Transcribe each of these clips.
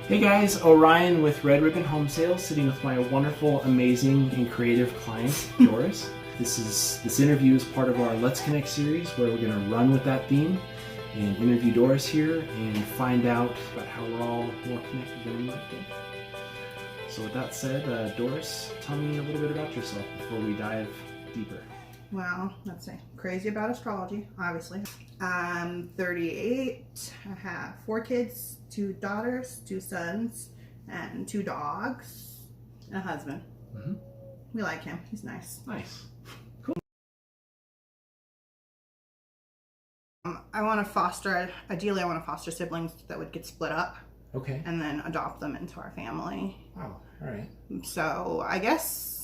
Hey guys, Orion with Red Ribbon Home Sales, sitting with my wonderful, amazing, and creative client, Doris. This interview is part of our Let's Connect series, where we're going to run with that theme and interview Doris here and find out about how we're all more connected than we might think. So with that said, Doris, tell me a little bit about yourself before we dive deeper. Well, let's see. Crazy about astrology, obviously. I'm 38. I have 4 kids, 2 daughters, 2 sons, and 2 dogs, and a husband. Mm-hmm. We like him. He's nice. Nice. Cool. Ideally I want to foster siblings that would get split up. Okay. And then adopt them into our family. Wow. All right. So I guess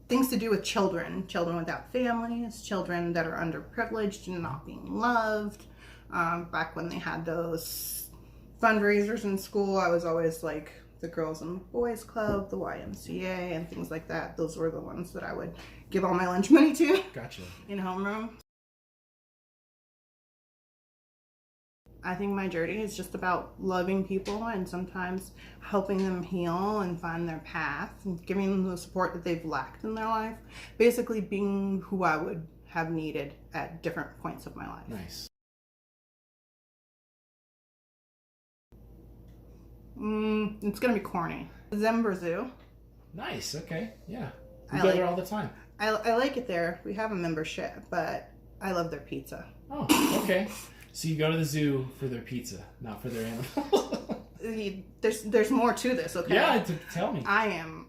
things to do with children without families, children that are underprivileged and not being loved. Back when they had those fundraisers in school, I was always like the Girls and Boys Club, the YMCA, and things like that. Those were the ones that I would give all my lunch money to. Gotcha. In homeroom. I think my journey is just about loving people and sometimes helping them heal and find their path and giving them the support that they've lacked in their life. Basically being who I would have needed at different points of my life. Nice. It's going to be corny. Zember Zoo. Nice. Okay. Yeah. We I go like there all the time. I like it there. We have a membership, but I love their pizza. Oh, okay. So you go to the zoo for their pizza, not for their animals. There's more to this, okay? Yeah, tell me. I am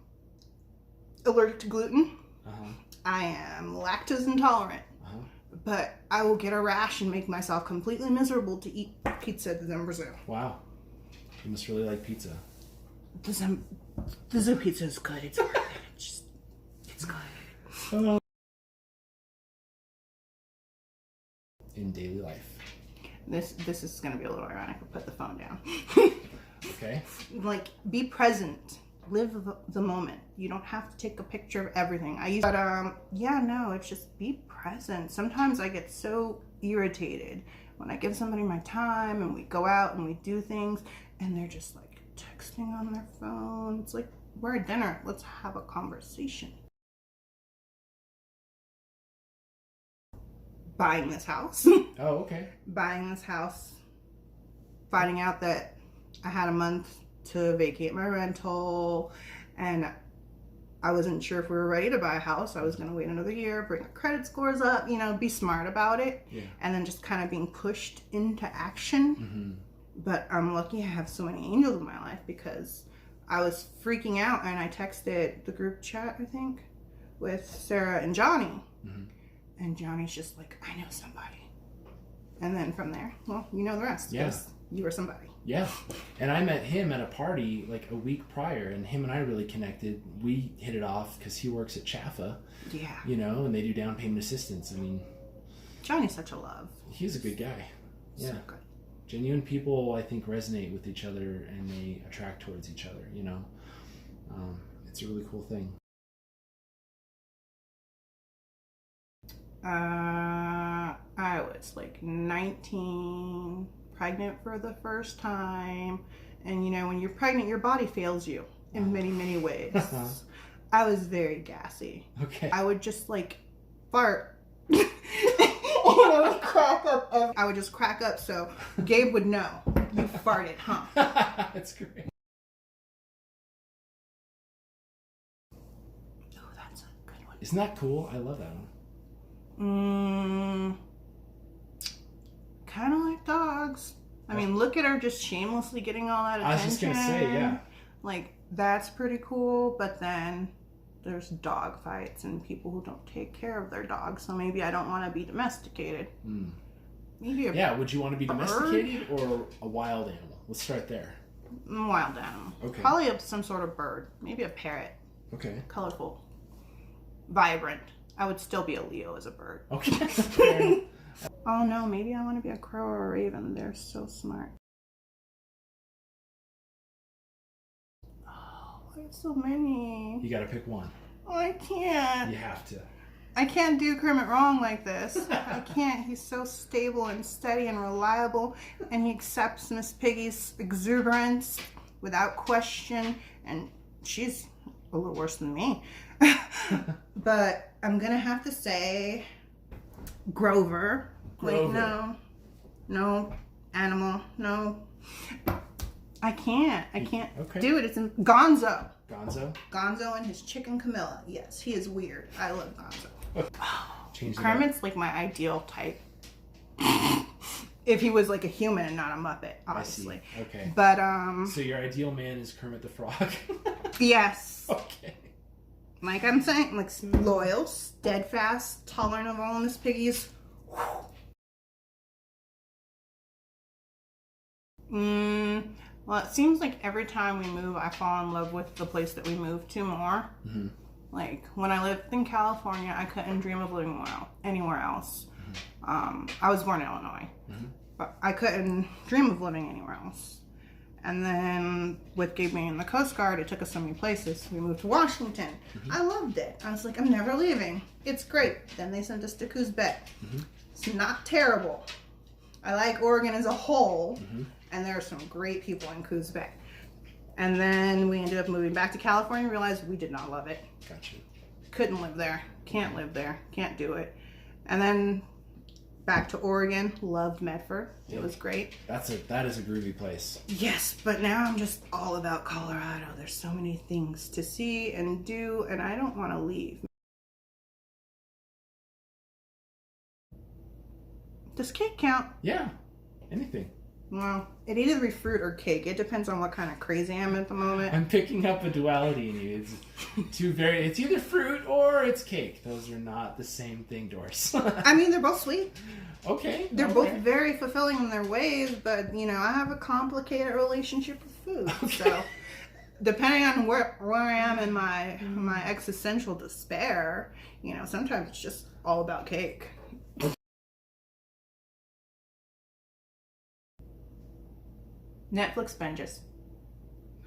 allergic to gluten. Uh-huh. I am lactose intolerant. Uh-huh. But I will get a rash and make myself completely miserable to eat pizza at the Zember Zoo. Wow. You must really like pizza. The zoo pizza is good. It's worth it. It's good. In daily life. This is going to be a little ironic. I'll put the phone down. Okay. Like, be present. Live the moment. You don't have to take a picture of everything. It's just be present. Sometimes I get so irritated when I give somebody my time and we go out and we do things and they're just like texting on their phone. It's like, we're at dinner. Let's have a conversation. Buying this house. Oh, okay. Buying this house. Finding out that I had a month to vacate my rental and I wasn't sure if we were ready to buy a house. I was going to wait another year, bring our credit scores up, be smart about it. Yeah. And then just kind of being pushed into action. Mm-hmm. But I'm lucky I have so many angels in my life because I was freaking out and I texted the group chat, I think, with Sarah and Johnny. Mm-hmm. And Johnny's just like, I know somebody. And then from there, well, you know the rest. Yeah. Because you were somebody. Yeah. And I met him at a party like a week prior, and him and I really connected. We hit it off because he works at Chaffa. Yeah. And they do down payment assistance. I mean, Johnny's such a love. He's a good guy. Yeah. So good. Genuine people, I think, resonate with each other and they attract towards each other, It's a really cool thing. I was like 19, pregnant for the first time. And when you're pregnant, your body fails you in many, many ways. I was very gassy. Okay. I would just like fart. And I would crack up. I would just crack up so Gabe would know you farted, huh? That's great. Oh, that's a good one. Isn't that cool? I love that one. Kind of like dogs. I mean, look at her just shamelessly getting all that attention. I was just gonna say, yeah. Like, that's pretty cool, but then there's dog fights and people who don't take care of their dogs, so maybe I don't want to be domesticated. Maybe would you want to be domesticated or a wild animal? Let's start there. Wild animal. Okay. Probably some sort of bird. Maybe a parrot. Okay. Colorful. Vibrant. I would still be a Leo as a bird. Okay. Oh no, maybe I want to be a crow or a raven. They're so smart. Oh, there's so many. You gotta pick one. Oh, I can't. You have to. I can't do Kermit wrong like this. I can't. He's so stable and steady and reliable, and he accepts Miss Piggy's exuberance. without question, and she's a little worse than me. But I'm gonna have to say Grover. Like, no animal, no. I can't do it. It's in Gonzo. Gonzo and his chicken Camilla. Yes, he is weird. I love Gonzo. Kermit's like my ideal type. If he was like a human and not a Muppet, obviously. I see. Okay. But so your ideal man is Kermit the Frog. Yes. Okay. Like I'm saying, like loyal, steadfast, tolerant of all in his piggies. Well, it seems like every time we move, I fall in love with the place that we move to more. Mm-hmm. Like when I lived in California, I couldn't dream of living anywhere else. Mm-hmm. I was born in Illinois, but I couldn't dream of living anywhere else. And then with Gabe being in the Coast Guard, it took us so many places. We moved to Washington. Mm-hmm. I loved it. I was like, I'm never leaving. It's great. Then they sent us to Coos Bay. Mm-hmm. It's not terrible. I like Oregon as a whole, and there are some great people in Coos Bay. And then we ended up moving back to California and realized we did not love it. Gotcha. Couldn't live there. Can't live there. Can't do it. And then back to Oregon. Loved Medford. It was great. That is a groovy place. Yes, but now I'm just all about Colorado. There's so many things to see and do, and I don't want to leave. Does cake count? Yeah. Anything. Well, it either be fruit or cake. It depends on what kind of crazy I am at the moment. I'm picking up a duality in you. It's either fruit or it's cake. Those are not the same thing, Doris. I mean, they're both sweet. Okay. They're both very fulfilling in their ways, but I have a complicated relationship with food. Okay. So depending on where I am in my existential despair, sometimes it's just all about cake. Netflix binges.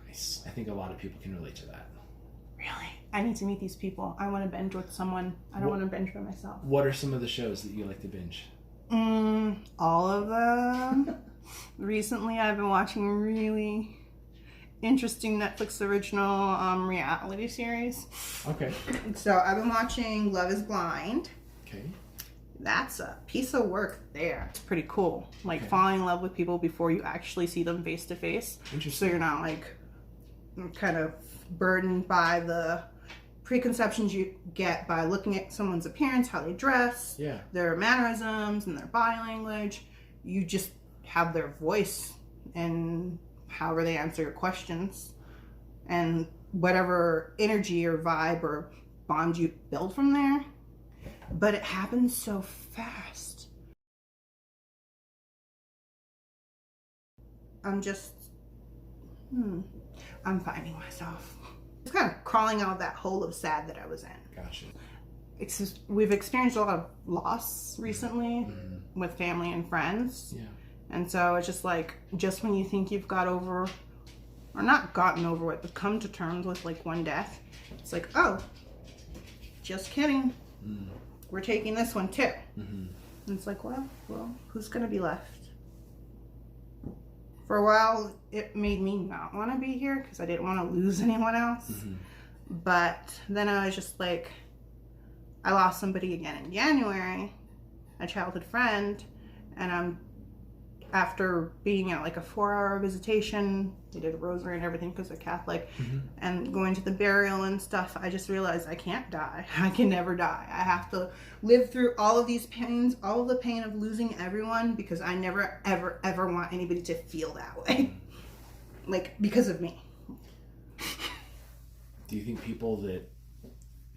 Nice. I think a lot of people can relate to that. Really? I need to meet these people. I want to binge with someone. I don't want to binge by myself. What are some of the shows that you like to binge? All of them. Recently, I've been watching a really interesting Netflix original reality series. Okay. So I've been watching Love is Blind. Okay. That's a piece of work there. It's pretty cool. Like falling in love with people before you actually see them face to face. Interesting. So you're not like kind of burdened by the preconceptions you get by looking at someone's appearance, how they dress, their mannerisms, and their body language. You just have their voice and however they answer your questions and whatever energy or vibe or bond you build from there. But it happens so fast. I'm just, I'm finding myself. Just kind of crawling out of that hole of sad that I was in. Gotcha. We've experienced a lot of loss recently with family and friends. Yeah. And so it's just like, just when you think you've got over, or not gotten over it, but come to terms with like one death, it's like, oh, just kidding. We're taking this one too. And it's like, well, who's going to be left? For a while, it made me not want to be here because I didn't want to lose anyone else. But then I was just like, I lost somebody again in January, a childhood friend, and after being at like a 4-hour visitation, they did a rosary and everything because they're Catholic, and going to the burial and stuff, I just realized I can't die. I can never die. I have to live through all of these pains, all of the pain of losing everyone, because I never, ever, ever want anybody to feel that way. Like, because of me. Do you think people that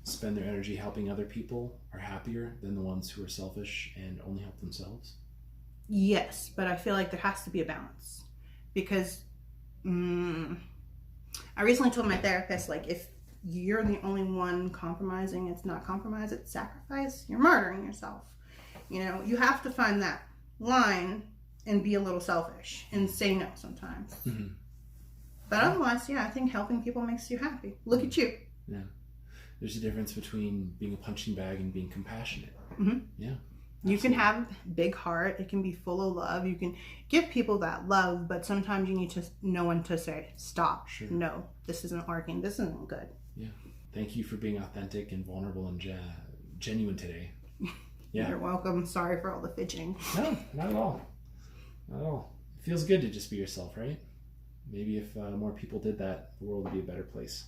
spend their energy helping other people are happier than the ones who are selfish and only help themselves? Yes, but I feel like there has to be a balance, because I recently told my therapist, like, if you're the only one compromising, it's not compromise, it's sacrifice, you're martyring yourself. You have to find that line and be a little selfish and say no sometimes. But otherwise, I think helping people makes you happy. Look at you. Yeah. There's a difference between being a punching bag and being compassionate. Yeah. You can have big heart. It can be full of love. You can give people that love, but sometimes you need to know when to say, stop. Sure. No, this isn't working. This isn't good. Yeah. Thank you for being authentic and vulnerable and genuine today. Yeah. You're welcome. Sorry for all the fidgeting. No, not at all. Not at all. It feels good to just be yourself, right? Maybe if more people did that, the world would be a better place.